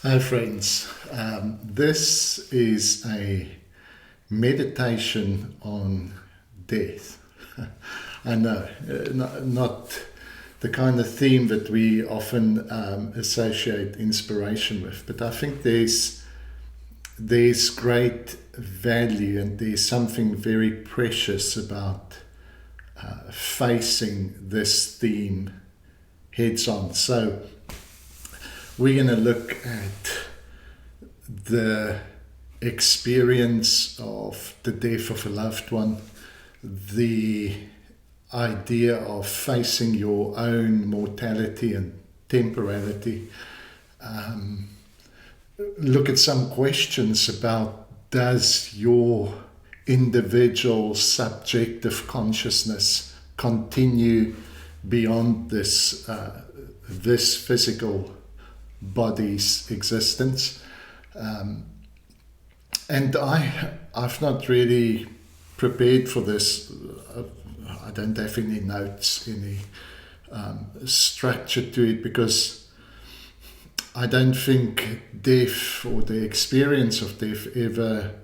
Hi, friends. This is a meditation on death. I know, not the kind of theme that we often associate inspiration with, but I think there's great value and there's something very precious about facing this theme heads on. So we're going to look at the experience of the death of a loved one, the idea of facing your own mortality and temporality, look at some questions about does your individual subjective consciousness continue beyond this physical body's existence. And I've not really prepared for this. I don't have any notes, any structure to it, because I don't think death or the experience of death ever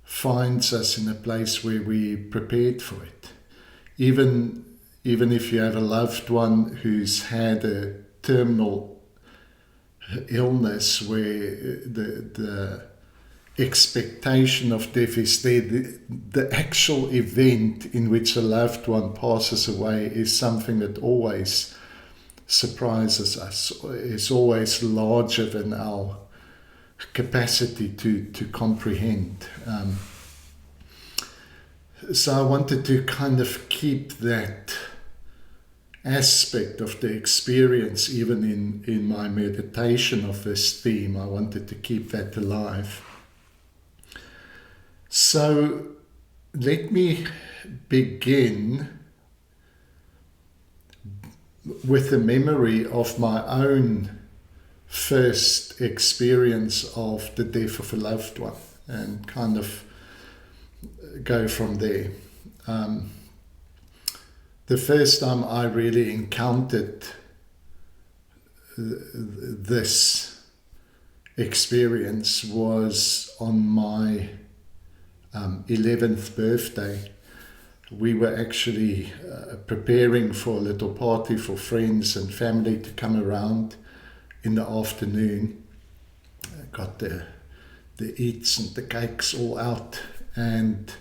finds us in a place where we prepared for it. Even if you have a loved one who's had a terminal illness where the expectation of death is there, the actual event in which a loved one passes away is something that always surprises us, is always larger than our capacity to comprehend. So I wanted to kind of keep that aspect of the experience, even in my meditation of this theme. I wanted to keep that alive. So let me begin with a memory of my own first experience of the death of a loved one and kind of go from there. The first time I really encountered this experience was on my 11th birthday. We were actually preparing for a little party for friends and family to come around in the afternoon. I got the eats and the cakes all out, and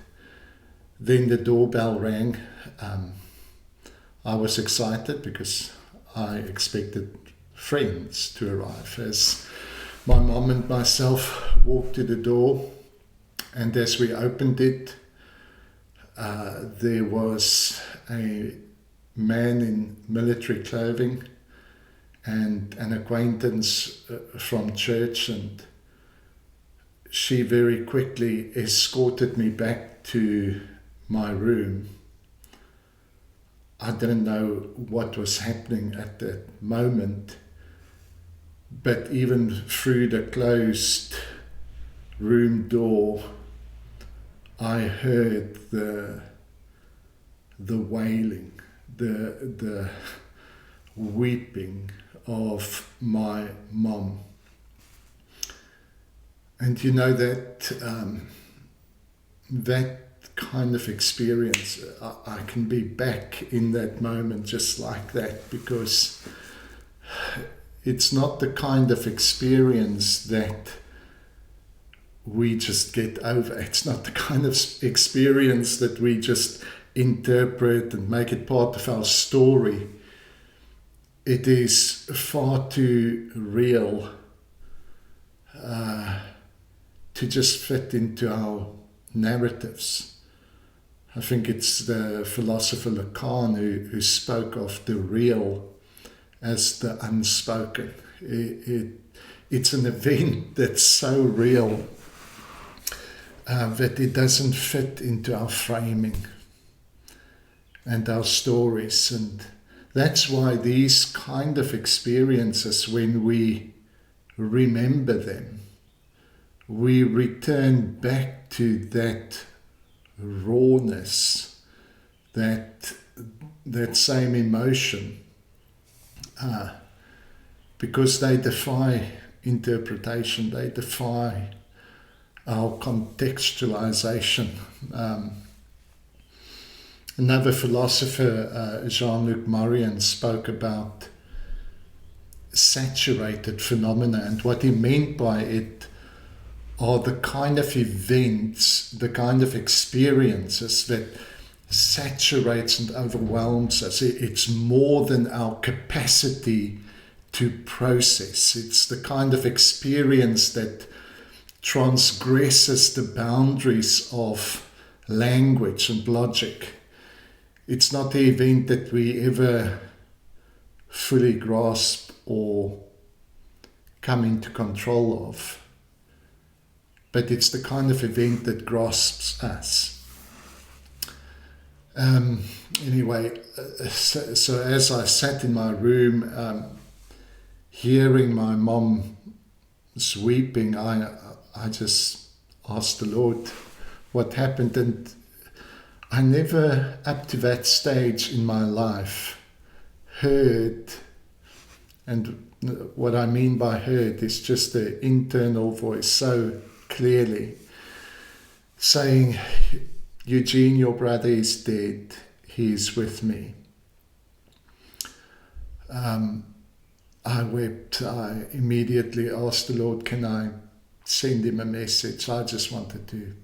then the doorbell rang. I was excited because I expected friends to arrive as my mom and myself walked to the door, and as we opened it, there was a man in military clothing and an acquaintance from church, and she very quickly escorted me back to my room. I didn't know what was happening at that moment, but even through the closed room door, I heard the wailing, the weeping of my mom. And you know that that kind of experience, I can be back in that moment just like that, because it's not the kind of experience that we just get over. It's not the kind of experience that we just interpret and make it part of our story. It is far too real to just fit into our narratives. I think it's the philosopher Lacan who spoke of the real as the unspoken. It's an event that's so real that it doesn't fit into our framing and our stories. And that's why these kind of experiences, when we remember them, we return back to that rawness, that same emotion, because they defy interpretation. They defy our contextualization. Another philosopher, Jean-Luc Marion, spoke about saturated phenomena, and what he meant by it are the kind of events, the kind of experiences that saturates and overwhelms us. It's more than our capacity to process. It's the kind of experience that transgresses the boundaries of language and logic. It's not the event that we ever fully grasp or come into control of, but it's the kind of event that grasps us. Anyway, so as I sat in my room, hearing my mom weeping, I just asked the Lord what happened, and I never, up to that stage in my life, heard, and what I mean by heard is just the internal voice so clearly saying, Eugene, your brother is dead, he is with me. I wept. I immediately asked the Lord, can I send him a message? I just wanted to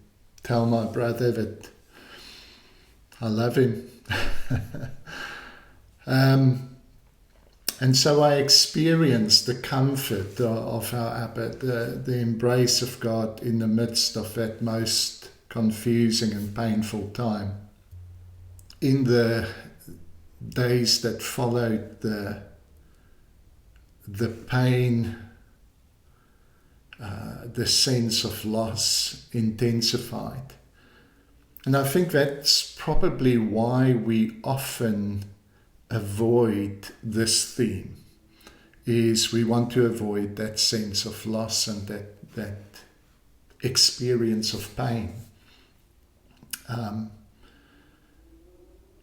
tell my brother that I love him. And so I experienced the comfort of our Abba, the embrace of God in the midst of that most confusing and painful time. In the days that followed, the pain, the sense of loss intensified. And I think that's probably why we often avoid this theme, is we want to avoid that sense of loss and that experience of pain.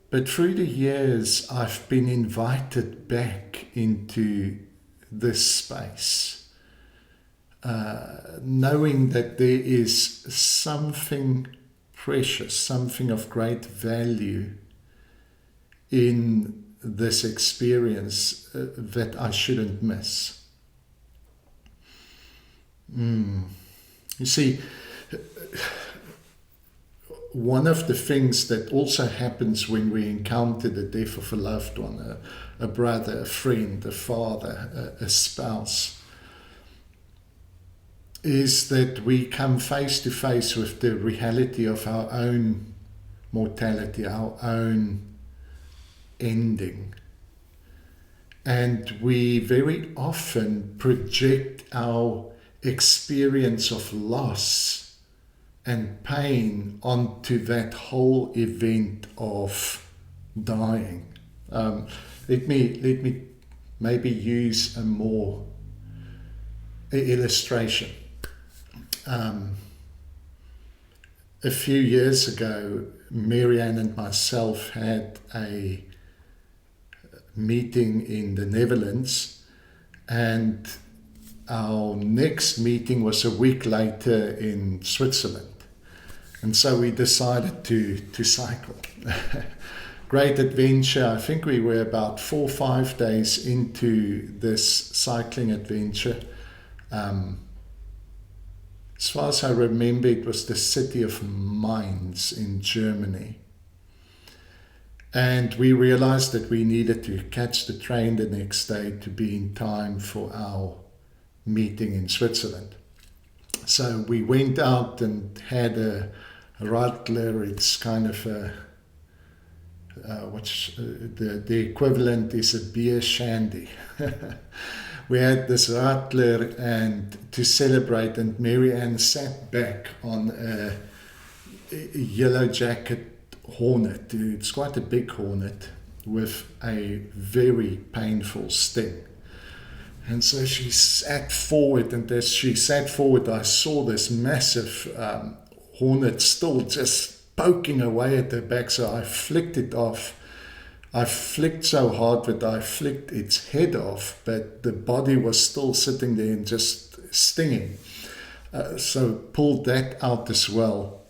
But through the years, I've been invited back into this space, knowing that there is something precious, something of great value in this experience that I shouldn't miss. You see, one of the things that also happens when we encounter the death of a loved one, a brother, a friend, a father, a spouse, is that we come face to face with the reality of our own mortality, our own ending. And we very often project our experience of loss and pain onto that whole event of dying. Let me maybe use a illustration. A few years ago, Marianne and myself had a meeting in the Netherlands, and our next meeting was a week later in Switzerland. And so we decided to cycle. Great adventure. I think we were about 4 or 5 days into this cycling adventure. As far as I remember, it was the city of Mainz in Germany. And we realized that we needed to catch the train the next day to be in time for our meeting in Switzerland. So we went out and had a Radler. It's kind of the equivalent is a beer shandy. We had this Radler and to celebrate, and Marianne sat back on a yellow jacket Hornet. It's quite a big Hornet with a very painful sting. And so she sat forward, and as she sat forward, I saw this massive Hornet still just poking away at her back. So I flicked it off. I flicked so hard that I flicked its head off, but the body was still sitting there and just stinging. So pulled that out as well.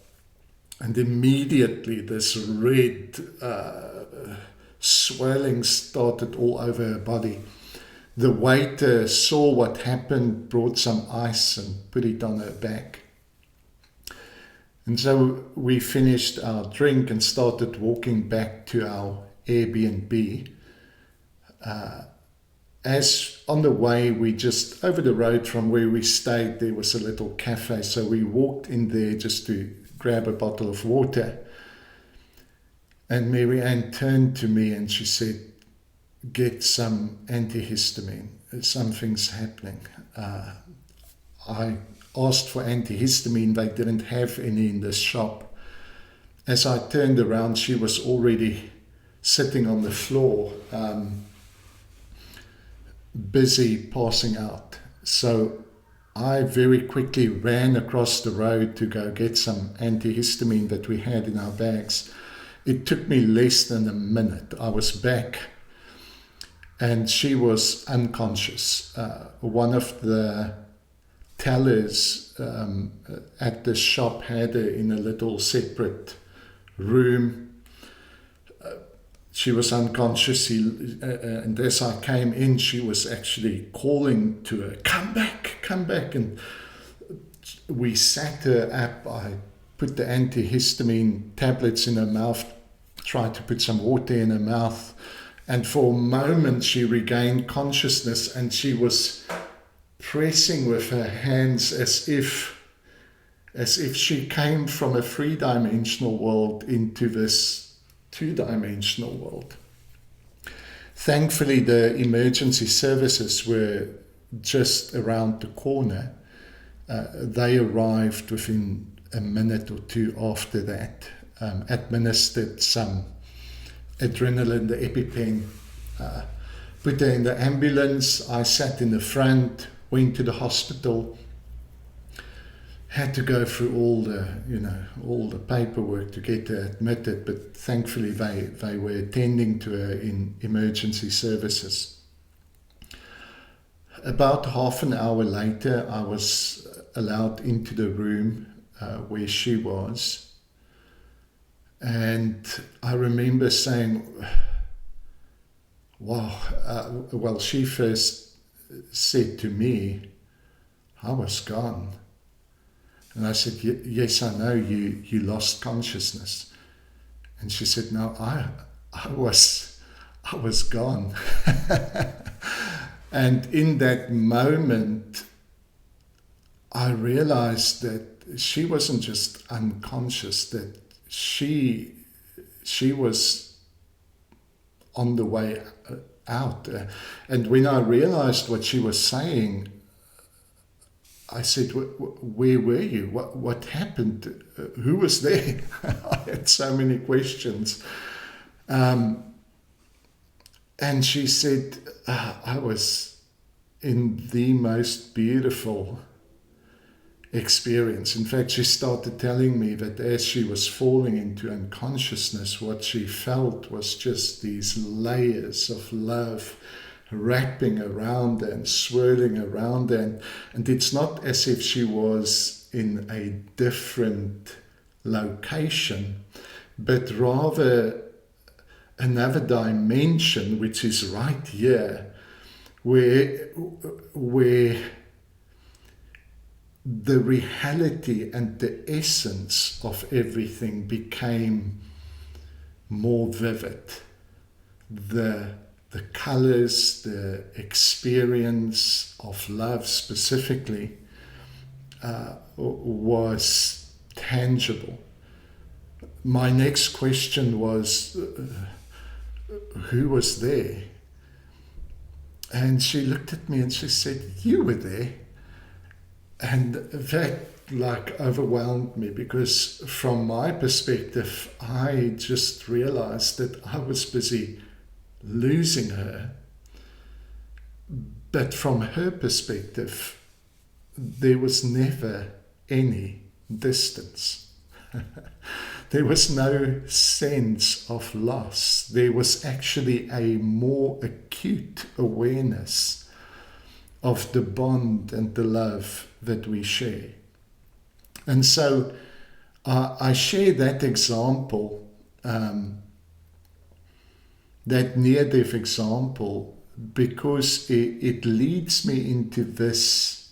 And immediately this red swelling started all over her body. The waiter saw what happened, brought some ice and put it on her back. And so we finished our drink and started walking back to our Airbnb. As on the way, we just, over the road from where we stayed, there was a little cafe. So we walked in there just to grab a bottle of water. And Mary Ann turned to me and she said, get some antihistamine. Something's happening. I asked for antihistamine. They didn't have any in this shop. As I turned around, she was already sitting on the floor, busy passing out. So I very quickly ran across the road to go get some antihistamine that we had in our bags. It took me less than a minute. I was back and she was unconscious. One of the tellers at the shop had her in a little separate room. She was unconscious, and as I came in, she was actually calling to her, come back, and we sat her up. I put the antihistamine tablets in her mouth, tried to put some water in her mouth, and for a moment she regained consciousness, and she was pressing with her hands as if she came from a three-dimensional world into this two-dimensional world. Thankfully, the emergency services were just around the corner. They arrived within a minute or two after that, administered some adrenaline, the EpiPen, put her in the ambulance. I sat in the front, went to the hospital, had to go through all the paperwork to get her admitted, but thankfully they were attending to her in emergency services. About half an hour later, I was allowed into the room where she was, and I remember saying, wow, well, she first said to me, I was gone. And I said, yes, I know you lost consciousness. And she said, no, I was gone. And in that moment, I realized that she wasn't just unconscious, that she was on the way out. And when I realized what she was saying, I said, where were you? What happened? Who was there? I had so many questions. And she said, I was in the most beautiful experience. In fact, she started telling me that as she was falling into unconsciousness, what she felt was just these layers of love wrapping around and swirling around, and it's not as if she was in a different location, but rather another dimension, which is right here, where the reality and the essence of everything became more vivid. The colors, the experience of love specifically was tangible. My next question was, who was there? And she looked at me and she said, you were there. And that overwhelmed me, because from my perspective, I just realized that I was busy losing her, but from her perspective there was never any distance. There was no sense of loss. There was actually a more acute awareness of the bond and the love that we share. And so I share that example, that near-death example, because it leads me into this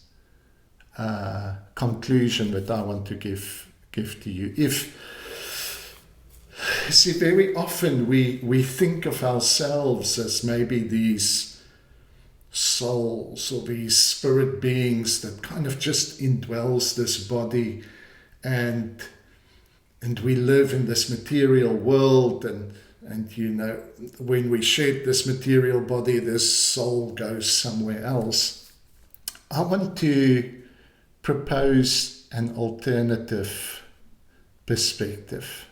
conclusion that I want to give to you. See, very often we think of ourselves as maybe these souls or these spirit beings that kind of just indwells this body, and we live in this material world, and when we shed this material body, this soul goes somewhere else. I want to propose an alternative perspective.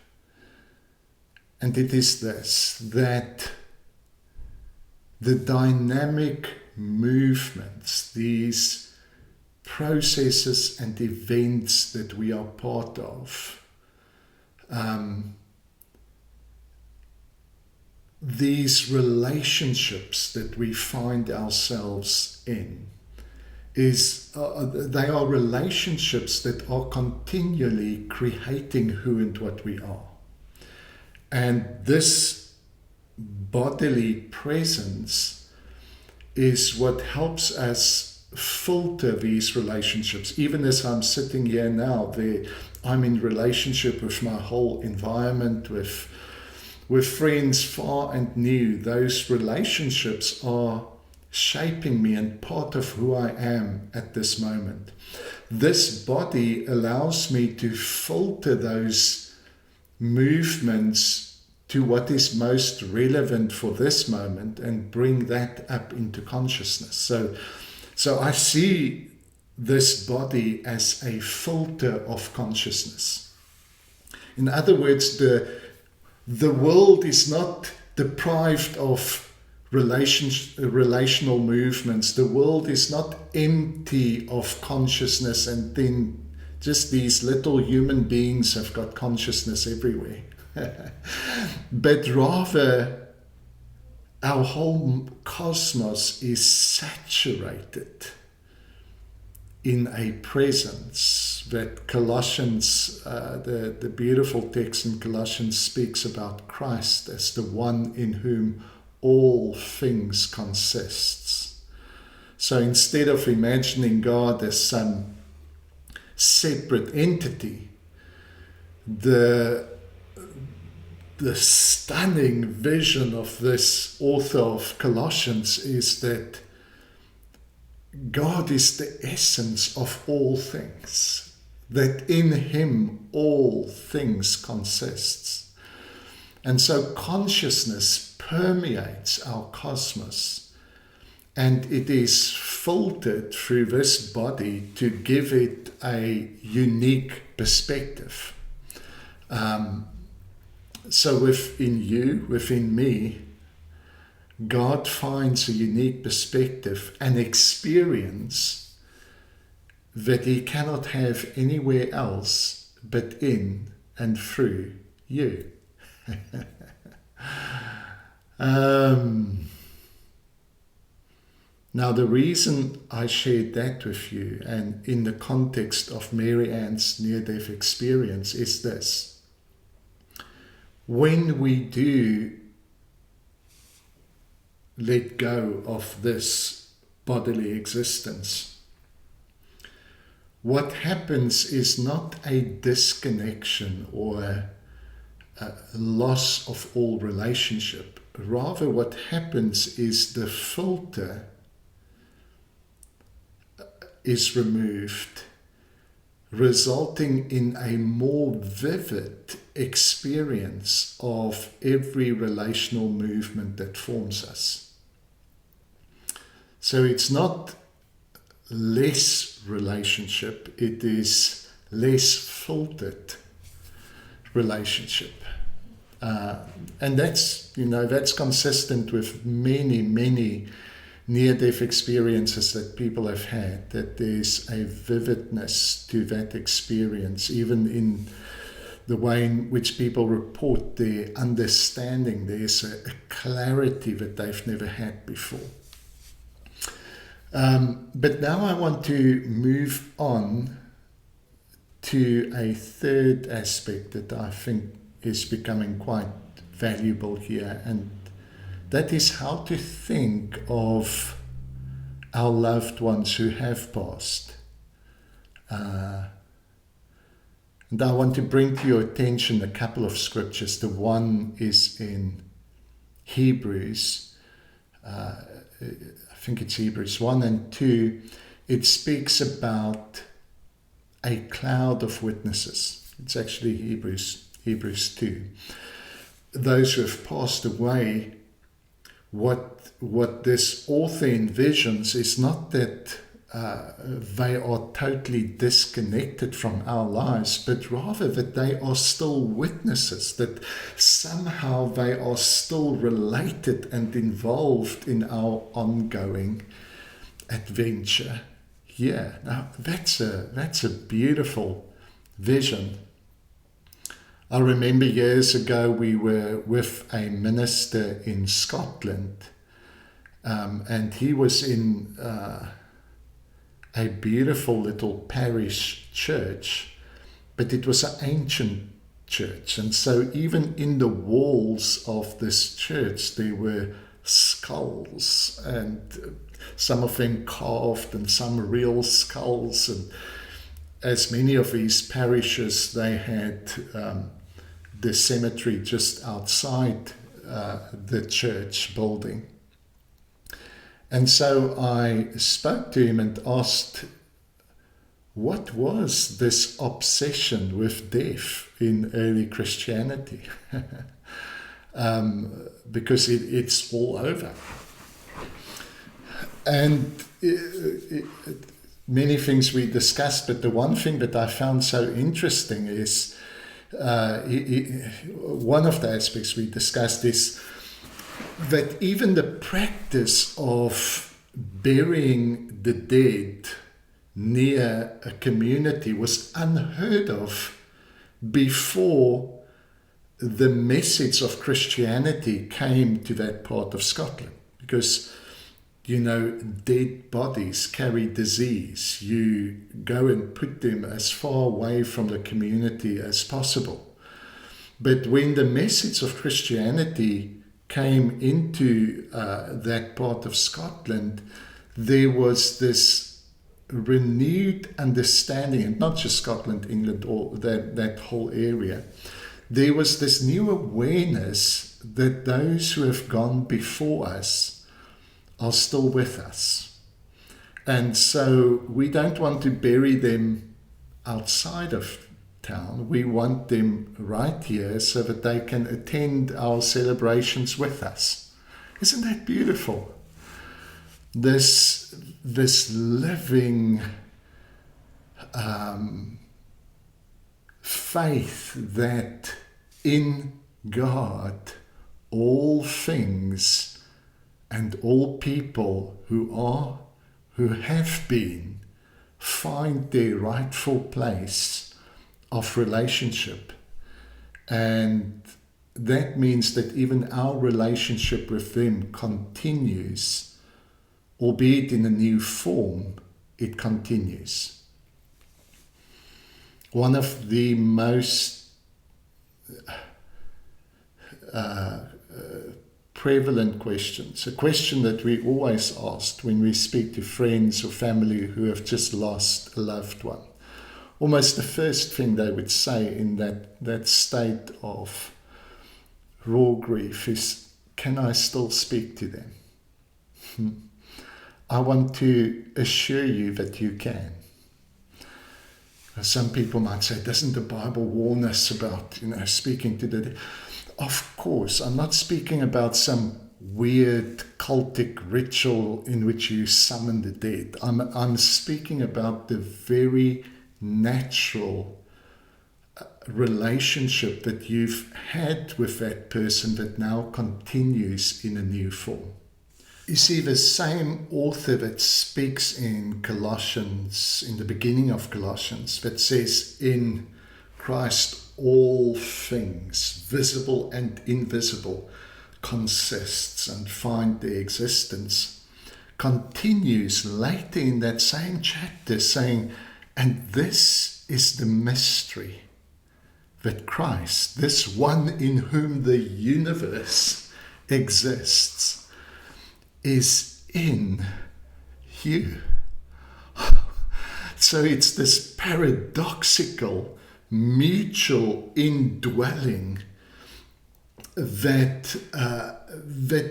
And it is this, that the dynamic movements, these processes and events that we are part of, these relationships that we find ourselves in, they are relationships that are continually creating who and what we are. And this bodily presence is what helps us filter these relationships. Even as I'm sitting here now, I'm in relationship with my whole environment, with friends far and near. Those relationships are shaping me and part of who I am at this moment. This body allows me to filter those movements to what is most relevant for this moment and bring that up into consciousness. So I see this body as a filter of consciousness. In other words, the world is not deprived of relational movements. The world is not empty of consciousness and then just these little human beings have got consciousness everywhere. But rather, our whole cosmos is saturated in a presence that Colossians, the beautiful text in Colossians speaks about Christ as the one in whom all things consists. So instead of imagining God as some separate entity, the stunning vision of this author of Colossians is that God is the essence of all things, that in him all things consists. And so consciousness permeates our cosmos, and it is filtered through this body to give it a unique perspective. So within you, within me, God finds a unique perspective, an experience that he cannot have anywhere else but in and through you. Now, the reason I shared that with you, and in the context of Mary Ann's near-death experience, is this. When we do let go of this bodily existence, what happens is not a disconnection or a loss of all relationship. Rather, what happens is the filter is removed, resulting in a more vivid experience of every relational movement that forms us. So it's not less relationship, it is less filtered relationship. And that's consistent with many near-death experiences that people have had, that there's a vividness to that experience, even in the way in which people report their understanding. There's a clarity that they've never had before. But now I want to move on to a third aspect that I think is becoming quite valuable here, and that is how to think of our loved ones who have passed. And I want to bring to your attention a couple of scriptures. The one is in Hebrews, I think it's Hebrews 1 and 2. It speaks about a cloud of witnesses. It's actually Hebrews 2. Those who have passed away, what this author envisions is not that they are totally disconnected from our lives, but rather that they are still witnesses, that somehow they are still related and involved in our ongoing adventure. Yeah, now that's a beautiful vision. I remember years ago we were with a minister in Scotland, and he was in a beautiful little parish church, but it was an ancient church, and so even in the walls of this church there were skulls, and some of them carved and some real skulls. And as many of these parishes, they had the cemetery just outside the church building. And so I spoke to him and asked, what was this obsession with death in early Christianity? Because it's all over. And many things we discussed, but the one thing that I found so interesting is one of the aspects we discussed is that even the practice of burying the dead near a community was unheard of before the message of Christianity came to that part of Scotland. Because, you know, dead bodies carry disease. You go and put them as far away from the community as possible. But when the message of Christianity came into that part of Scotland, there was this renewed understanding, and not just Scotland, England, or that whole area. There was this new awareness that those who have gone before us are still with us. And so we don't want to bury them outside of town. We want them right here so that they can attend our celebrations with us. Isn't that beautiful? This living faith that in God all things and all people who have been find their rightful place of relationship. And that means that even our relationship with them continues, albeit in a new form, it continues. One of the most prevalent questions, a question that we always ask when we speak to friends or family who have just lost a loved one, almost the first thing they would say in that state of raw grief is, can I still speak to them? I want to assure you that you can. Some people might say, doesn't the Bible warn us about, speaking to the dead? Of course, I'm not speaking about some weird cultic ritual in which you summon the dead. I'm speaking about the very natural relationship that you've had with that person that now continues in a new form. You see, the same author that speaks in Colossians, in the beginning of Colossians, that says, in Christ all things, visible and invisible, consists and find their existence, continues later in that same chapter saying, and this is the mystery, that Christ, this one in whom the universe exists, is in you. So it's this paradoxical, mutual indwelling that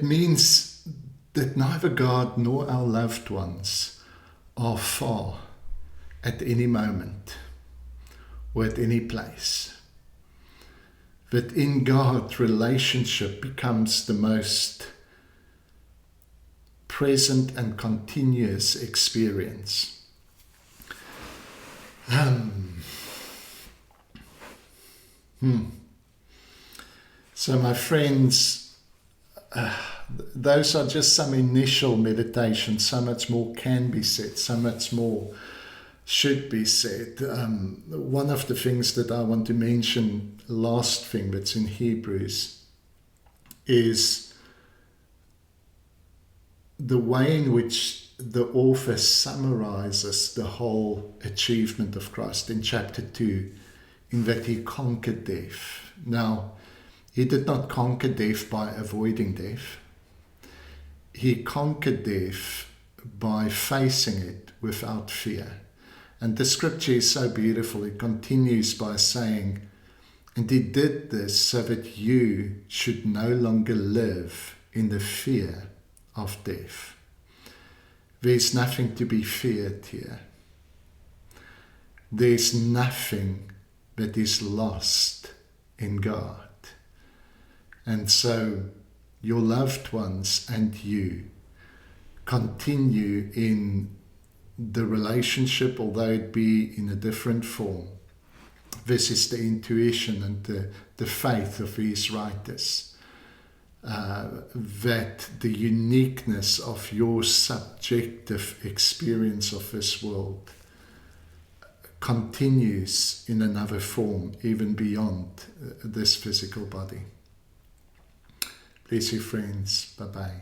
means that neither God nor our loved ones are far at any moment or at any place. That in God, relationship becomes the most present and continuous experience. So my friends, those are just some initial meditations. So much more can be said, so much more should be said. One of the things that I want to mention, last thing that's in Hebrews, is the way in which the author summarizes the whole achievement of Christ in chapter 2, in that he conquered death. Now, he did not conquer death by avoiding death. He conquered death by facing it without fear. And the scripture is so beautiful. It continues by saying, and he did this so that you should no longer live in the fear of death. There's nothing to be feared here. There's nothing that is lost in God. And so your loved ones and you continue in the relationship, although it be in a different form. This is the intuition and the faith of these writers. That the uniqueness of your subjective experience of this world continues in another form, even beyond this physical body. Bless you, friends. Bye-bye.